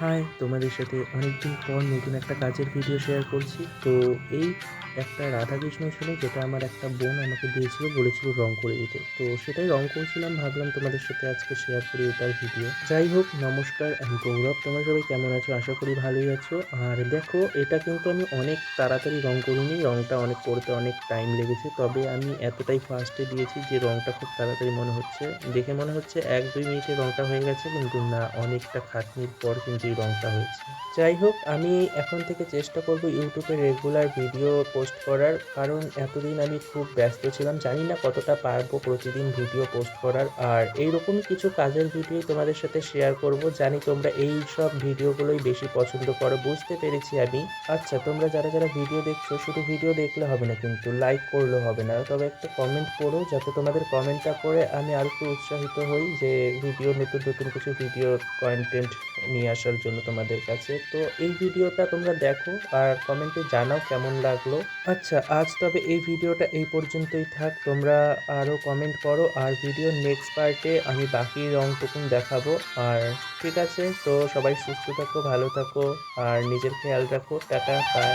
High, তোমাদের সাথে অনেকদিন পর নতুন একটা কাজের ভিডিও শেয়ার করছি। তো এই একটা রাধাকৃষ্ণ ছিল যেটা আমার একটা বোন আমাকে দিয়েছিল, বলেছিল রং করে দিতে। তো সেটাই রং করছিলাম, ভাবলাম তোমাদের সাথে আজকে শেয়ার করি এটার ভিডিও। যাই হোক, নমস্কার, আমি গৌরব। তোমরা সবাই কেমন আছো? আশা করি ভালোই আছো। আর দেখো, এটা কিন্তু আমি অনেক তাড়াতাড়ি রং করিনি, রংটা অনেক করতে অনেক টাইম লেগেছে। তবে আমি এতটাই ফাস্টে দিয়েছি যে রংটা খুব তাড়াতাড়ি মনে হচ্ছে, দেখে মনে হচ্ছে 1-2 মিনিটে রংটা হয়ে গেছে, কিন্তু না, অনেকটা খাটনির পর কিন্তু এই রংটা হয়েছে। যাই হোক, আমি এখন থেকে চেষ্টা করব ইউটিউবে রেগুলার ভিডিও পোস্ট করার, কারণ এতদিন আমি খুব ব্যস্ত ছিলাম, জানি না কতটা পারবো প্রতিদিন ভিডিও পোস্ট করার। আর এইরকমই কিছু কাজের ভিডিও তোমাদের সাথে শেয়ার করব, জানি তোমরা এই সব ভিডিওগুলোই বেশি পছন্দ করো, বুঝতে পেরেছি আমি। আচ্ছা, তোমরা যারা যারা ভিডিও দেখছো, শুধু ভিডিও দেখলে হবে না, কিন্তু লাইক করলে হবে না, তবে একটা কমেন্ট করো, যাতে তোমাদের কমেন্টটা পড়ে আমি আরও একটু উৎসাহিত হই যে ভিডিও, নতুন নতুন কিছু ভিডিও কন্টেন্ট নিয়ে আসার জন্য তোমাদের কাছে। তো এই ভিডিওটা তোমরা দেখো আর কমেন্টে জানাও কেমন লাগলো। আচ্ছা, আজ তবে এই ভিডিওটা এই পর্যন্তই থাক। তোমরা আরও কমেন্ট করো, আর ভিডিওর নেক্সট পার্টে আমি বাকি রংটুকুন দেখাবো। আর ঠিক আছে, তো সবাই সুস্থ থাকো, ভালো থাকো, আর নিজের খেয়াল রাখো। Tata, by.